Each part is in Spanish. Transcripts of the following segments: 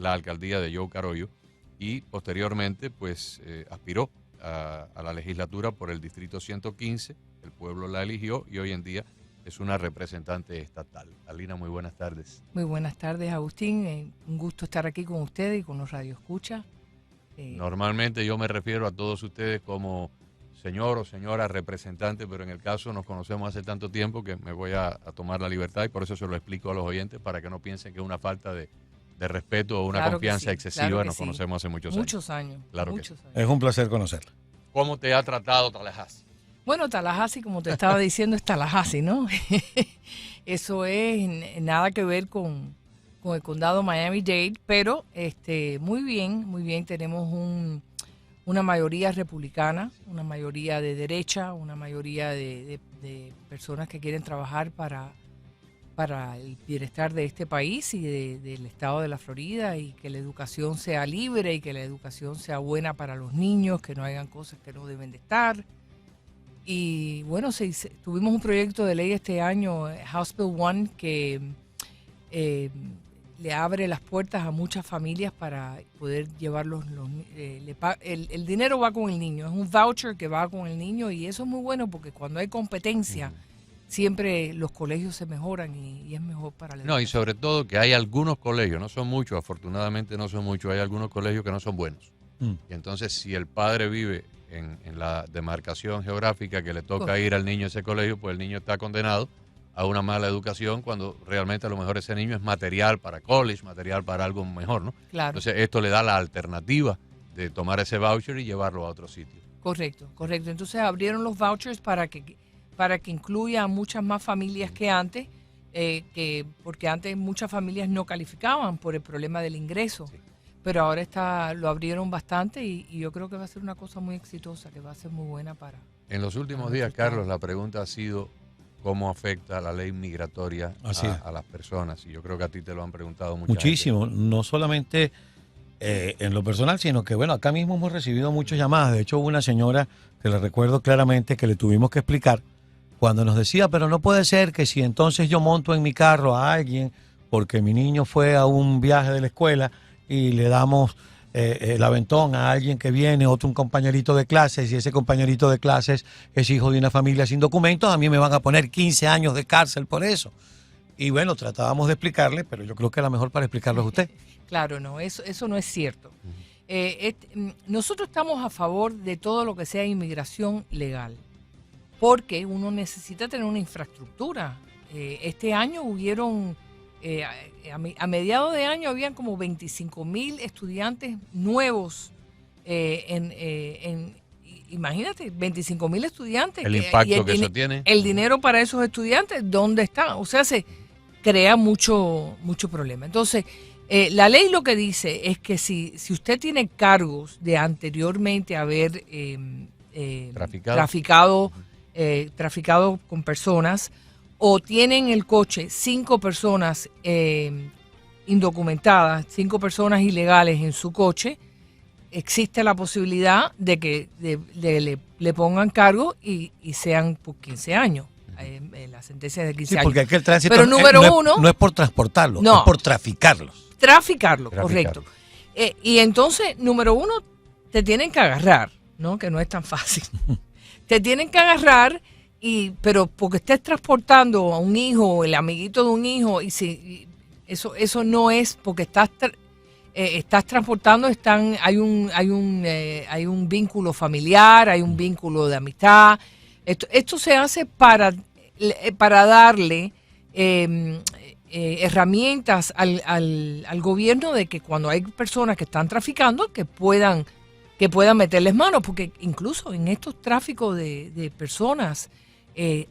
la alcaldía de Joe Carollo y posteriormente pues aspiró a la legislatura por el distrito 115, el pueblo la eligió y hoy en día es una representante estatal. Alina, muy buenas tardes. Muy buenas tardes, Agustín. Un gusto estar aquí con ustedes y con los radioescuchas. Normalmente yo me refiero a todos ustedes como señor o señora representante, pero en el caso nos conocemos hace tanto tiempo que me voy a tomar la libertad y por eso se lo explico a los oyentes para que no piensen que es una falta de respeto o una Claro confianza que sí, excesiva. claro que Nos sí. conocemos hace muchos años. Muchos años. Claro muchos que años. Es un placer conocerla. ¿Cómo te ha tratado Tallahassee? Bueno, Tallahassee, como te estaba diciendo, es Tallahassee, ¿no? Eso es nada que ver con el condado Miami-Dade, pero muy bien. Tenemos una mayoría republicana, una mayoría de derecha, una mayoría de personas que quieren trabajar para el bienestar de este país y del estado de la Florida, y que la educación sea libre y que la educación sea buena para los niños, que no hagan cosas que no deben de estar. Y bueno, tuvimos un proyecto de ley este año, House Bill 1, que le abre las puertas a muchas familias para poder llevarlos. El dinero va con el niño, es un voucher que va con el niño, y eso es muy bueno porque cuando hay competencia, siempre los colegios se mejoran y es mejor para la educación. No, y sobre todo que hay algunos colegios, no son muchos, afortunadamente no son muchos, hay algunos colegios que no son buenos. Y entonces si el padre vive en la demarcación geográfica que le toca ir al niño a ese colegio, pues el niño está condenado a una mala educación cuando realmente a lo mejor ese niño es material para college, material para algo mejor, ¿no? Claro. Entonces esto le da la alternativa de tomar ese voucher y llevarlo a otro sitio. Correcto. Entonces abrieron los vouchers para que incluya a muchas más familias que antes, porque antes muchas familias no calificaban por el problema del ingreso. Sí. Pero ahora lo abrieron bastante y yo creo que va a ser una cosa muy exitosa, que va a ser muy buena para... En los últimos días, Carlos, la pregunta ha sido cómo afecta la ley migratoria a las personas. Y yo creo que a ti te lo han preguntado muchísimo. No solamente en lo personal, sino que, bueno, acá mismo hemos recibido muchas llamadas. De hecho, hubo una señora que le recuerdo claramente que le tuvimos que explicar cuando nos decía, pero no puede ser que si entonces yo monto en mi carro a alguien porque mi niño fue a un viaje de la escuela y le damos el aventón a alguien que viene, un compañerito de clases, y ese compañerito de clases es hijo de una familia sin documentos, a mí me van a poner 15 años de cárcel por eso. Y bueno, tratábamos de explicarle, pero yo creo que la mejor para explicarlo es usted. Claro, no, eso no es cierto. Nosotros estamos a favor de todo lo que sea inmigración legal, porque uno necesita tener una infraestructura. Este año hubieron... a mediados de año habían como 25,000 estudiantes nuevos imagínate, 25,000 estudiantes. El impacto que eso tiene. El dinero para esos estudiantes, ¿dónde está? O sea, se crea mucho problema. Entonces, la ley lo que dice es que si usted tiene cargos de anteriormente haber traficado con personas, o tienen el coche 5 personas indocumentadas, 5 personas ilegales en su coche, existe la posibilidad de que le pongan cargo y sean por 15 años. La sentencia de 15 años. Porque aquí el tránsito pero número uno, no es por transportarlos, no, es por traficarlos. Traficarlos, correcto. Y entonces, número uno, te tienen que agarrar, ¿no? Que no es tan fácil. Te tienen que agarrar. Pero porque estés transportando a un hijo, el amiguito de un hijo, y si eso no es porque estás transportando, hay un vínculo familiar, hay un vínculo de amistad. Esto se hace para darle herramientas al gobierno de que cuando hay personas que están traficando, que puedan meterles manos, porque incluso en estos tráficos de personas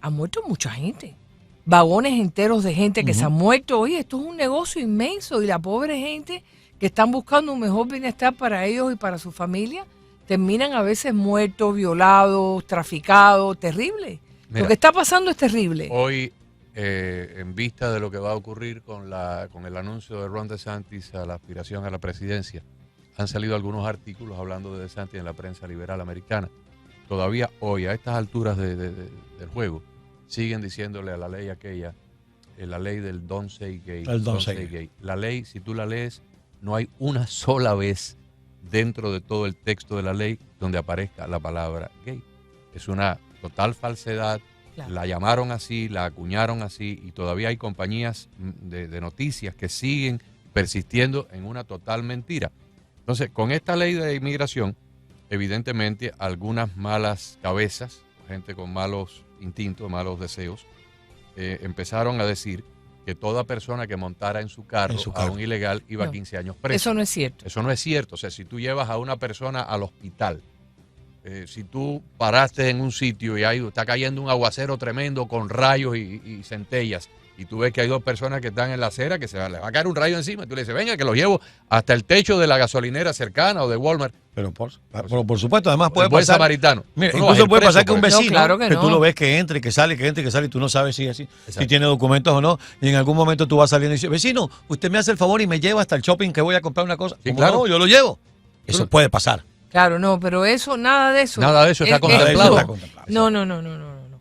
ha muerto mucha gente, vagones enteros de gente que se han muerto. Oye, esto es un negocio inmenso, y la pobre gente que están buscando un mejor bienestar para ellos y para su familia, terminan a veces muertos, violados, traficados, terrible. Mira, lo que está pasando es terrible. Hoy, en vista de lo que va a ocurrir con el anuncio de Ron DeSantis a la aspiración a la presidencia, han salido algunos artículos hablando de DeSantis en la prensa liberal americana. Todavía hoy, a estas alturas del juego, siguen diciéndole a la ley aquella, la ley del Don't Say Gay. El Don't Say Gay. La ley, si tú la lees, no hay una sola vez dentro de todo el texto de la ley donde aparezca la palabra gay. Es una total falsedad. Claro. La llamaron así, la acuñaron así y todavía hay compañías de noticias que siguen persistiendo en una total mentira. Entonces, con esta ley de inmigración, evidentemente algunas malas cabezas, gente con malos instintos, malos deseos, empezaron a decir que toda persona que montara en su carro a un ilegal iba a 15 años preso. Eso no es cierto. Eso no es cierto. O sea, si tú llevas a una persona al hospital, si tú paraste en un sitio y ahí está cayendo un aguacero tremendo con rayos y centellas, y tú ves que hay dos personas que están en la acera que le va a caer un rayo encima, y tú le dices, venga, que los llevo hasta el techo de la gasolinera cercana o de Walmart. Pero por supuesto, además puede buen pasar. Samaritano. Mira, incluso puede pasar que un vecino, claro que tú lo ves que entra y que sale, y tú no sabes si es así, si tiene documentos o no, y en algún momento tú vas saliendo y dices, vecino, usted me hace el favor y me lleva hasta el shopping que voy a comprar una cosa. Sí, claro. No, yo lo llevo. Eso puede pasar. Claro, no, pero eso, nada de eso. Nada de eso está contemplado. No.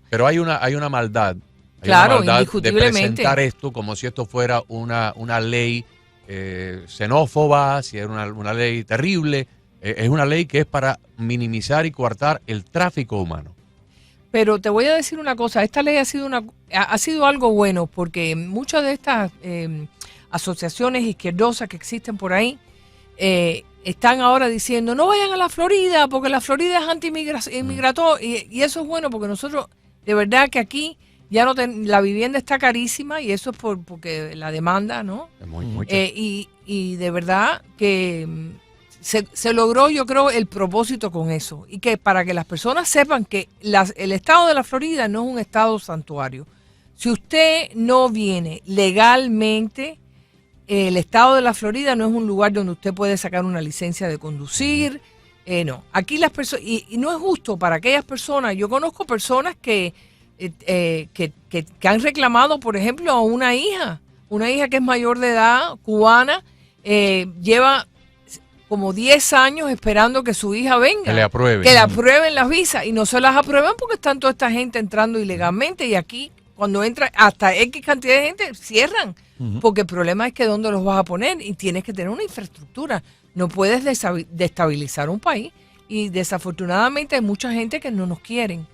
Pero hay una maldad. Claro, una maldad indiscutiblemente. de presentar esto como si esto fuera una ley xenófoba, si era una ley terrible. Es una ley que es para minimizar y coartar el tráfico humano. Pero te voy a decir una cosa, esta ley ha sido algo bueno porque muchas de estas asociaciones izquierdosas que existen por ahí están ahora diciendo no vayan a la Florida porque la Florida es anti-inmigratoria y eso es bueno porque nosotros, de verdad que aquí ya no la vivienda está carísima y eso es porque la demanda, ¿no? Es muy y de verdad que se logró, yo creo, el propósito con eso. Y que para que las personas sepan que el estado de la Florida no es un estado santuario. Si usted no viene legalmente, el estado de la Florida no es un lugar donde usted puede sacar una licencia de conducir. No, aquí las personas, y no es justo para aquellas personas. Yo conozco personas que han reclamado, por ejemplo, a una hija que es mayor de edad, cubana, lleva como 10 años esperando que su hija venga. Que le aprueben. Que le aprueben las visas y no se las aprueban porque están toda esta gente entrando ilegalmente y aquí cuando entra hasta X cantidad de gente cierran. Porque el problema es que dónde los vas a poner y tienes que tener una infraestructura. No puedes destabilizar un país y desafortunadamente hay mucha gente que no nos quieren.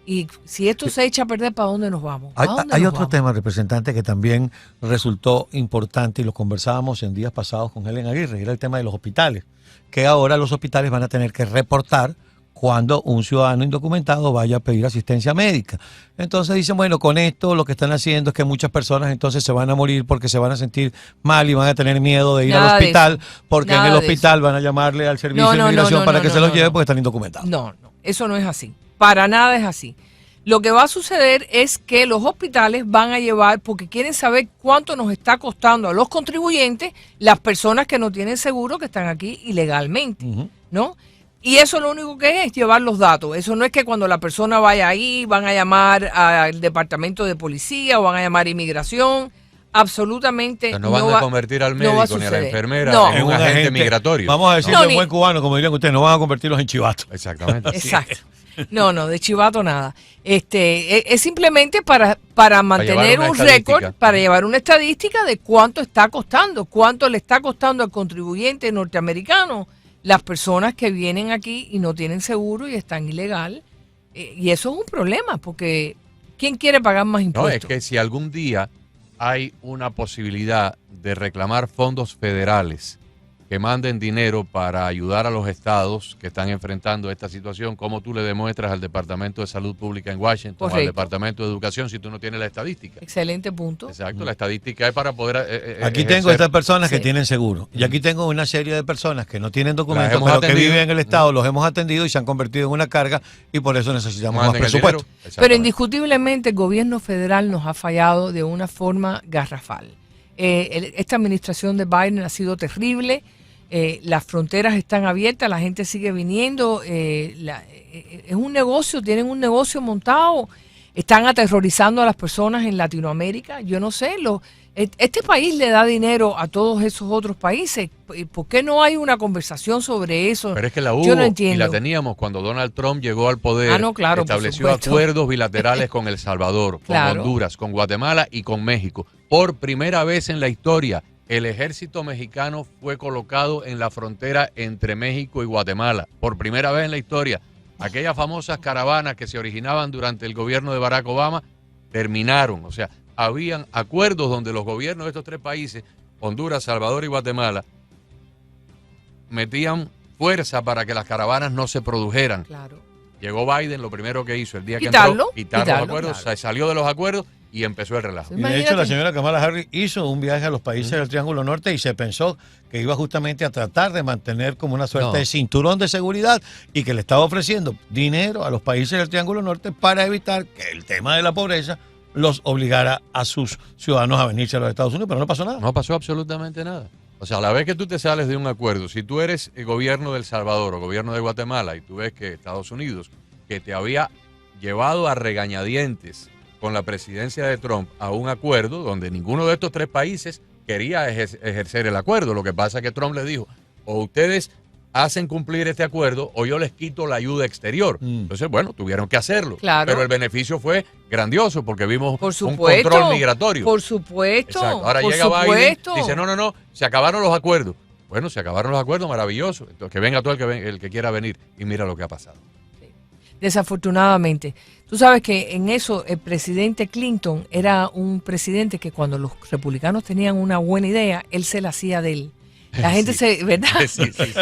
Y si esto se echa a perder, ¿para dónde nos vamos? Hay otro tema, representante, que también resultó importante y lo conversábamos en días pasados con Helen Aguirre, era el tema de los hospitales, que ahora los hospitales van a tener que reportar cuando un ciudadano indocumentado vaya a pedir asistencia médica. Entonces dicen, bueno, con esto lo que están haciendo es que muchas personas entonces se van a morir porque se van a sentir mal y van a tener miedo de ir al hospital, porque en el hospital van a llamarle al servicio de inmigración para que se los lleve porque están indocumentados. No, eso no es así. Para nada es así. Lo que va a suceder es que los hospitales van a llevar, porque quieren saber cuánto nos está costando a los contribuyentes las personas que no tienen seguro, que están aquí ilegalmente, ¿no? Y eso lo único que es llevar los datos. Eso no es que cuando la persona vaya ahí van a llamar al departamento de policía o van a llamar a inmigración. Absolutamente no van a convertir al médico ni a la enfermera en un agente migratorio. Vamos a decirlo en buen cubano, como dirían ustedes, no van a convertirlos en chivatos. Exactamente. Exacto. No, de chivato nada. Es simplemente para mantener un récord, para llevar una estadística de cuánto está costando, cuánto le está costando al contribuyente norteamericano las personas que vienen aquí y no tienen seguro y están ilegal. Y eso es un problema, porque ¿quién quiere pagar más impuestos? No, es que si algún día hay una posibilidad de reclamar fondos federales que manden dinero para ayudar a los estados que están enfrentando esta situación, ¿cómo tú le demuestras al Departamento de Salud Pública en Washington, al Departamento de Educación, si tú no tienes la estadística? Excelente punto. Exacto, la estadística es para poder aquí tengo estas personas que tienen seguro, y aquí tengo una serie de personas que no tienen documentos, pero que viven en el estado, los hemos atendido y se han convertido en una carga, y por eso necesitamos más presupuesto. Pero indiscutiblemente el gobierno federal nos ha fallado de una forma garrafal. Esta administración de Biden ha sido terrible. Las fronteras están abiertas, la gente sigue viniendo, es un negocio, tienen un negocio montado, están aterrorizando a las personas en Latinoamérica. Yo no sé, este país le da dinero a todos esos otros países. ¿Por qué no hay una conversación sobre eso? Pero es que la hubo, yo no entiendo. Y la teníamos cuando Donald Trump llegó al poder, claro, estableció acuerdos bilaterales con El Salvador, con Honduras, con Guatemala y con México. Por primera vez en la historia, el ejército mexicano fue colocado en la frontera entre México y Guatemala. Por primera vez en la historia, aquellas famosas caravanas que se originaban durante el gobierno de Barack Obama terminaron. O sea, habían acuerdos donde los gobiernos de estos tres países, Honduras, Salvador y Guatemala, metían fuerza para que las caravanas no se produjeran. Claro. Llegó Biden, lo primero que hizo el día que Quitarlo, entró, quitar los acuerdos, claro. se salió de los acuerdos y empezó el relajo. Y de hecho la señora Kamala Harris hizo un viaje a los países del Triángulo Norte y se pensó que iba justamente a tratar de mantener como una suerte de cinturón de seguridad y que le estaba ofreciendo dinero a los países del Triángulo Norte para evitar que el tema de la pobreza los obligara a sus ciudadanos a venirse a los Estados Unidos, pero no pasó nada. No pasó absolutamente nada. O sea, a la vez que tú te sales de un acuerdo, si tú eres el gobierno de El Salvador o gobierno de Guatemala y tú ves que Estados Unidos, que te había llevado a regañadientes con la presidencia de Trump a un acuerdo donde ninguno de estos tres países quería ejercer el acuerdo. Lo que pasa es que Trump les dijo, o ustedes hacen cumplir este acuerdo o yo les quito la ayuda exterior. Entonces, bueno, tuvieron que hacerlo. Claro. Pero el beneficio fue grandioso porque vimos Por un supuesto, control migratorio. Por supuesto. Exacto. Ahora por llega supuesto. Biden, dice, no, se acabaron los acuerdos. Bueno, se acabaron los acuerdos, maravilloso. Entonces, que venga todo el que quiera venir y mira lo que ha pasado. Desafortunadamente. Tú sabes que en eso el presidente Clinton era un presidente que cuando los republicanos tenían una buena idea, él se la hacía de él. La gente se, ¿verdad?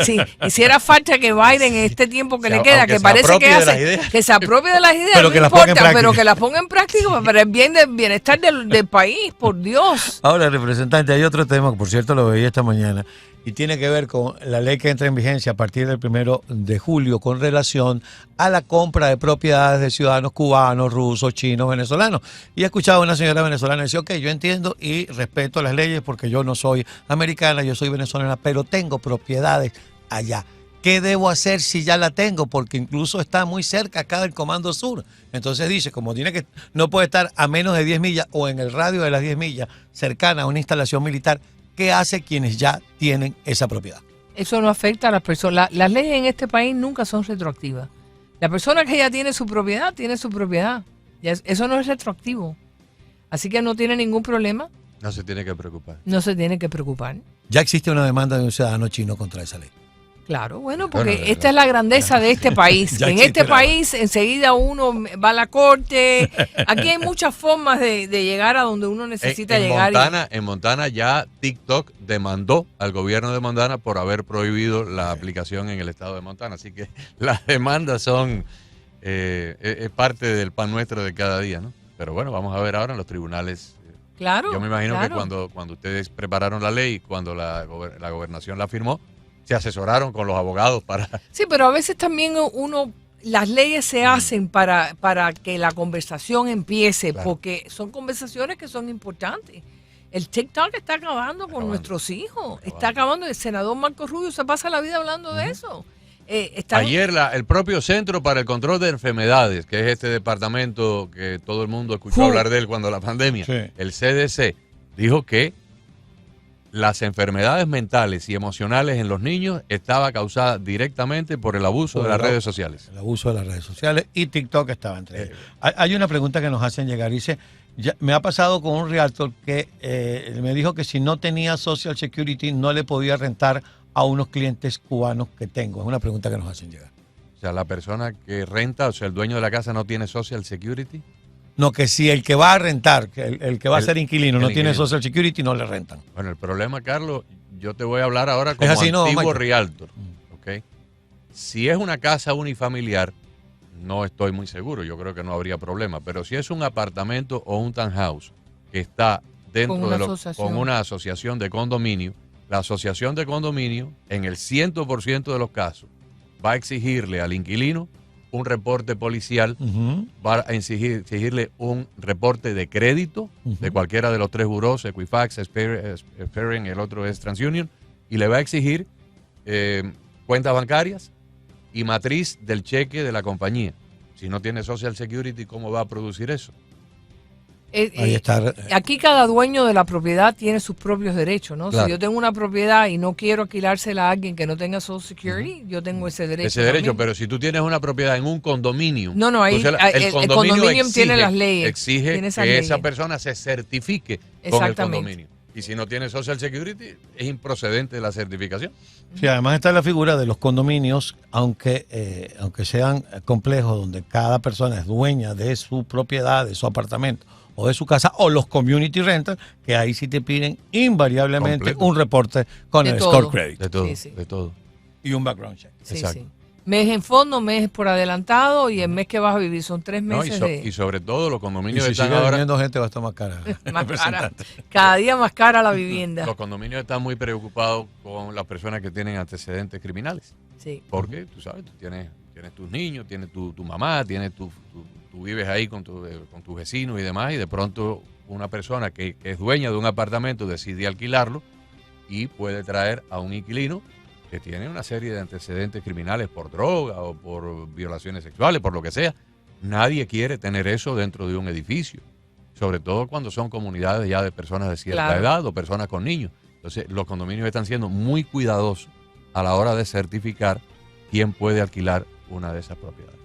Sí, hiciera falta que Biden en este tiempo que le queda, que parece que hace, que se apropie de las ideas, pero no que importa, pero que las ponga en práctica para el bienestar del país, por Dios. Ahora, representante, hay otro tema que por cierto lo veía esta mañana y tiene que ver con la ley que entra en vigencia a partir del 1 de julio con relación a la compra de propiedades de ciudadanos cubanos, rusos, chinos, venezolanos. Y he escuchado a una señora venezolana decir, ok, yo entiendo y respeto las leyes porque yo no soy americana, yo soy venezolana, pero tengo propiedades allá. ¿Qué debo hacer si ya la tengo? Porque incluso está muy cerca acá del Comando Sur. Entonces dice, como no puede estar a menos de 10 millas o en el radio de las 10 millas cercana a una instalación militar, ¿qué hace quienes ya tienen esa propiedad? Eso no afecta a las personas. Las leyes en este país nunca son retroactivas. La persona que ya tiene su propiedad, tiene su propiedad. Eso no es retroactivo. Así que no tiene ningún problema. No se tiene que preocupar. No se tiene que preocupar. Ya existe una demanda de un ciudadano chino contra esa ley. Claro, bueno, porque esta es la grandeza de este país. En este país enseguida uno va a la corte. Aquí hay muchas formas de llegar a donde uno necesita llegar. En Montana ya TikTok demandó al gobierno de Montana por haber prohibido la aplicación en el estado de Montana. Así que las demandas son es parte del pan nuestro de cada día, ¿no? Pero bueno, vamos a ver ahora en los tribunales. Claro. Yo me imagino que cuando ustedes prepararon la ley, cuando la gobernación la firmó, se asesoraron con los abogados para... Sí, pero a veces también las leyes se hacen para que la conversación empiece, claro, porque son conversaciones que son importantes. El TikTok está acabando con nuestros hijos, está acabando. El senador Marco Rubio se pasa la vida hablando de eso. Ayer el propio Centro para el Control de Enfermedades, que es este departamento que todo el mundo escuchó hablar de él cuando la pandemia, el CDC, dijo que las enfermedades mentales y emocionales en los niños estaba causada directamente por el abuso de las redes sociales. El abuso de las redes sociales y TikTok estaba entre ellos. Hay una pregunta que nos hacen llegar. Dice, me ha pasado con un realtor que me dijo que si no tenía Social Security no le podía rentar a unos clientes cubanos que tengo. Es una pregunta que nos hacen llegar. O sea, la persona que renta, o sea, el dueño de la casa no tiene Social Security. No, que si el que va a rentar, que el que va a ser inquilino no tiene Social Security, no le rentan. Bueno, el problema, Carlos, yo te voy a hablar ahora como antiguo realtor. ¿Okay? Si es una casa unifamiliar, no estoy muy seguro, yo creo que no habría problema. Pero si es un apartamento o un townhouse que está dentro con una asociación de condominio, la asociación de condominio, en el 100% de los casos, va a exigirle al inquilino un reporte policial, va a exigirle un reporte de crédito de cualquiera de los tres buros, Equifax, Experian, el otro es TransUnion, y le va a exigir cuentas bancarias y matriz del cheque de la compañía. Si no tiene Social Security, ¿cómo va a producir eso? Ahí está. Aquí cada dueño de la propiedad tiene sus propios derechos, ¿no? Claro. Si yo tengo una propiedad y no quiero alquilársela a alguien que no tenga Social Security, yo tengo ese derecho. Ese derecho, también. Pero si tú tienes una propiedad en un condominio, ahí el condominio tiene las leyes. Exige que esa persona se certifique con el condominio. Y si no tiene Social Security, es improcedente la certificación. Sí, además está la figura de los condominios, aunque sean complejos, donde cada persona es dueña de su propiedad, de su apartamento o de su casa, o los community rentals, que ahí sí te piden invariablemente Completo. un reporte con De el todo. score credit De todo, Sí. de todo. y un background check. Sí, Exacto. sí. Mes en fondo, mes por adelantado y el mes que vas a vivir. Son 3 No, meses y sobre todo los Y condominios si están sigue ahora... viniendo gente va a estar más cara. más cara. representante. Cada día más cara la vivienda. Los condominios están muy preocupados con las personas que tienen antecedentes criminales. Sí. Porque, tú sabes, tú tienes tus niños, tienes tu mamá, tú vives ahí con tus vecinos y demás, y de pronto una persona que es dueña de un apartamento decide alquilarlo y puede traer a un inquilino que tiene una serie de antecedentes criminales por droga o por violaciones sexuales, por lo que sea. Nadie quiere tener eso dentro de un edificio, sobre todo cuando son comunidades ya de personas de cierta Claro. edad o personas con niños. Entonces, los condominios están siendo muy cuidadosos a la hora de certificar quién puede alquilar una de esas propiedades.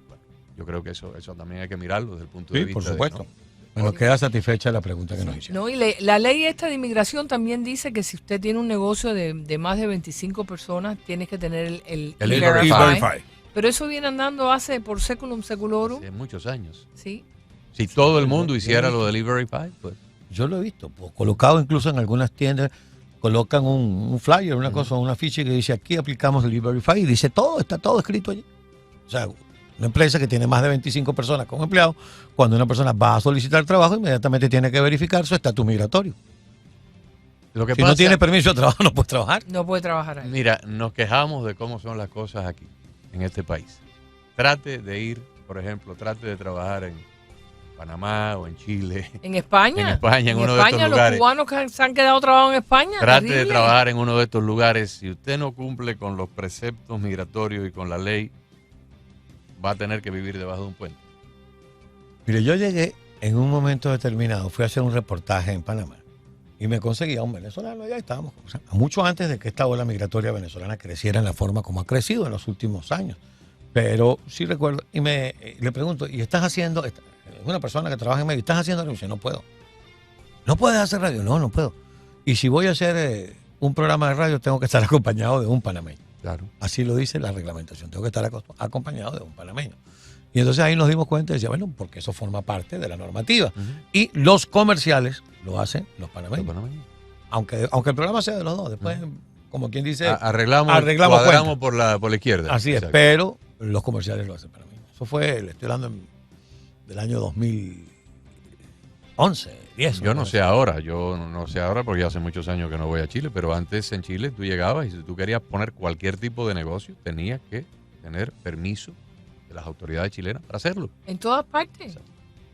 Bueno, yo creo que eso también hay que mirarlo desde el punto de Sí, vista. por supuesto. ¿no? Nos queda satisfecha la pregunta que nos hicieron. No, y la ley esta de inmigración también dice que si usted tiene un negocio de más de 25 personas, tienes que tener el El E-Verify. E-Verify. Pero eso viene andando hace por seculum seculorum. Hace muchos años. Sí. Si todo el mundo hiciera lo del E-Verify, pues Yo lo he visto, pues, colocado incluso en algunas tiendas, colocan un flyer, una cosa, una ficha que dice aquí aplicamos el E-Verify y dice todo, está todo escrito allí. O sea, una empresa que tiene más de 25 personas como empleados, cuando una persona va a solicitar trabajo, inmediatamente tiene que verificar su estatus migratorio. lo que Si pasa, no tiene permiso de trabajo, no puede trabajar. No puede trabajar ahí. mira, nos quejamos de cómo son las cosas aquí, en este país. Trate de ir, por ejemplo, trate de trabajar en Panamá o en Chile. En España. En España, en uno de estos los lugares. cubanos que se han quedado trabajados en España. Trate de terrible. trabajar en uno de estos lugares. Si usted no cumple con los preceptos migratorios y con la ley, va a tener que vivir debajo de un puente. Mire, yo llegué en un momento determinado, fui a hacer un reportaje en Panamá y me conseguí a un venezolano, ya estábamos, o sea, mucho antes de que esta ola migratoria venezolana creciera en la forma como ha crecido en los últimos años. Pero sí recuerdo, y le pregunto, ¿y estás haciendo? Es una persona que trabaja en medio, ¿estás haciendo radio? Y dice, no puedo. ¿No puedes hacer radio? No, no puedo. Y si voy a hacer un programa de radio, tengo que estar acompañado de un panameño. Claro. Así lo dice la reglamentación, tengo que estar acompañado de un panameño. Y entonces ahí nos dimos cuenta y decía, bueno, porque eso forma parte de la normativa. Y los comerciales lo hacen los panameños. Aunque el programa sea de los dos, después, como quien dice, Arreglamos cuenta. por la izquierda. Así es, Exacto. pero los comerciales lo hacen panameños. Eso fue, le estoy hablando del año 2011, 10. Yo no sé ahora porque hace muchos años que no voy a Chile, pero antes en Chile tú llegabas y si tú querías poner cualquier tipo de negocio, tenías que tener permiso de las autoridades chilenas para hacerlo. En todas partes.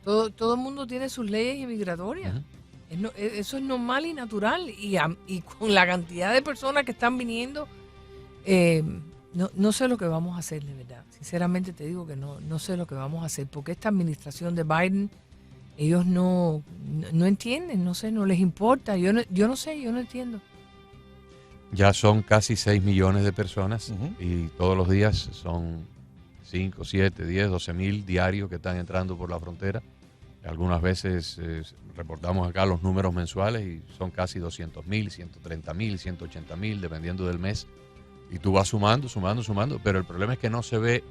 Todo el mundo tiene sus leyes inmigratorias. Eso es normal y natural. Y con la cantidad de personas que están viniendo, no sé lo que vamos a hacer, de verdad. Sinceramente te digo que no sé lo que vamos a hacer. Porque esta administración de Biden, ellos no entienden, no sé, no les importa. Yo no entiendo. Ya son casi 6 millones de personas y todos los días son 5, 7, 10, 12 mil diarios que están entrando por la frontera. Algunas veces reportamos acá los números mensuales y son casi 200 mil, 130 mil, 180 mil, dependiendo del mes. Y tú vas sumando, pero el problema es que no se ve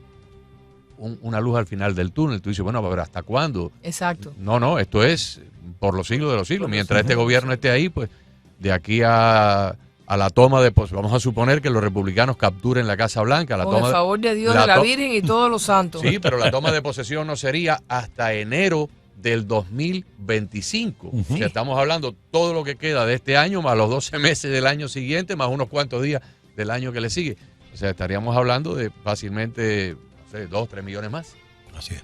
una luz al final del túnel. Tú dices, bueno, pero ¿hasta cuándo? Exacto. No, esto es por los siglos de los siglos. Mientras este gobierno esté ahí, pues de aquí a la toma de posesión, vamos a suponer que los republicanos capturen la Casa Blanca. Con el favor de Dios, de la Virgen y todos los santos. Sí, pero la toma de posesión no sería hasta enero del 2025. O sea, estamos hablando todo lo que queda de este año, más los 12 meses del año siguiente, más unos cuantos días del año que le sigue. O sea, estaríamos hablando de fácilmente, no sé, 2, 3 millones más. Así es.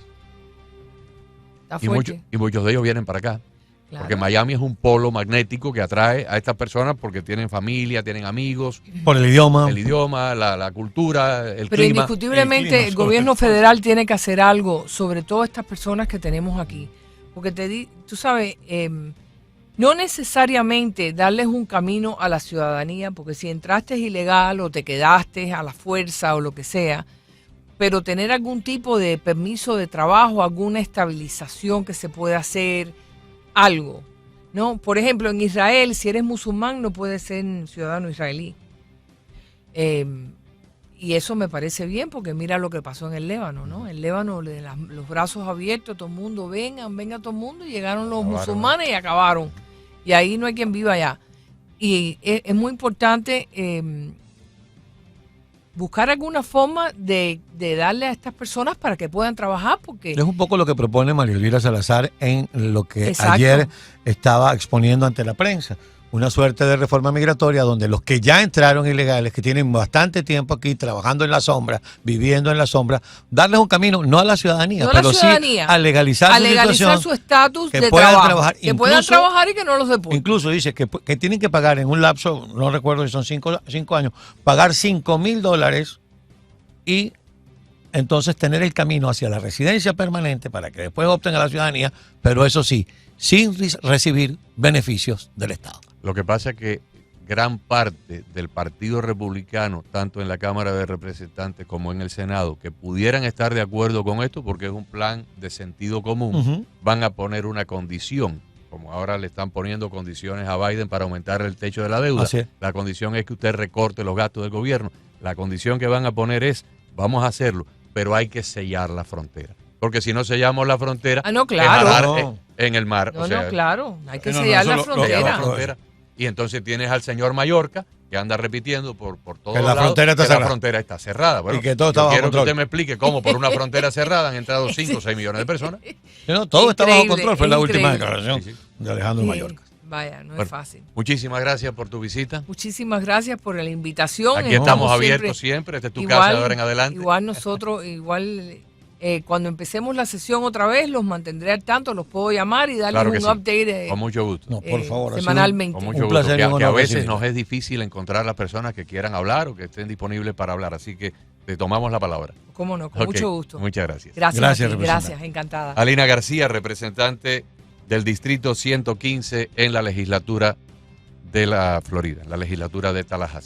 Está fuerte. Y muchos de ellos vienen para acá. Claro. Porque Miami es un polo magnético que atrae a estas personas porque tienen familia, tienen amigos. Por el idioma. El idioma, la cultura, el Pero clima. indiscutiblemente el gobierno federal tiene que hacer algo sobre todas estas personas que tenemos aquí. Porque tú sabes, no necesariamente darles un camino a la ciudadanía, porque si entraste ilegal o te quedaste a la fuerza o lo que sea, pero tener algún tipo de permiso de trabajo, alguna estabilización que se pueda hacer, algo. No, por ejemplo, en Israel, si eres musulmán, no puedes ser ciudadano israelí. Y eso me parece bien, porque mira lo que pasó en el Líbano, ¿no? En el Líbano, los brazos abiertos, todo el mundo, venga todo el mundo, y llegaron los musulmanes y acabaron. Y ahí no hay quien viva allá. Y es muy importante buscar alguna forma de darle a estas personas para que puedan trabajar, porque... Es un poco lo que propone María Elvira Salazar en lo que Exacto. ayer estaba exponiendo ante la prensa. Una suerte de reforma migratoria donde los que ya entraron ilegales, que tienen bastante tiempo aquí trabajando en la sombra, viviendo en la sombra, darles un camino, no a la ciudadanía, no pero la ciudadanía, sí a legalizar su estatus de puedan trabajo. trabajar. Que puedan trabajar y que no los deporten. Incluso dice que tienen que pagar en un lapso, no recuerdo si son 5 años, pagar $5,000 y entonces tener el camino hacia la residencia permanente para que después opten a la ciudadanía, pero eso sí, sin recibir beneficios del Estado. Lo que pasa es que gran parte del Partido Republicano, tanto en la Cámara de Representantes como en el Senado, que pudieran estar de acuerdo con esto, porque es un plan de sentido común, van a poner una condición, como ahora le están poniendo condiciones a Biden para aumentar el techo de la deuda. La condición es que usted recorte los gastos del gobierno. La condición que van a poner es, vamos a hacerlo, pero hay que sellar la frontera. Porque si no sellamos la frontera, no, claro. es en el mar. No, claro, hay que sellar la frontera. Y entonces tienes al señor Mallorca, que anda repitiendo por todos que lados la frontera está cerrada. Bueno, y que todo está bajo quiero control. que usted me explique cómo por una frontera cerrada han entrado 5 o 6 millones de personas. No, todo está bajo control, fue la última declaración de Alejandro Mallorca. Vaya, no es fácil. Muchísimas gracias por tu visita. Muchísimas gracias por la invitación. Aquí estamos abiertos siempre. Esta es tu casa de ahora en adelante. Igual nosotros, cuando empecemos la sesión otra vez, los mantendré al tanto, los puedo llamar y darles un update. Con mucho gusto. No, por favor, semanalmente. Con mucho gusto. Que a veces nos es difícil encontrar las personas que quieran hablar o que estén disponibles para hablar. Así que te tomamos la palabra. Cómo no, con mucho gusto. Muchas gracias. Gracias, encantada. Alina García, representante del Distrito 115 en la legislatura de la Florida, en la legislatura de Tallahassee.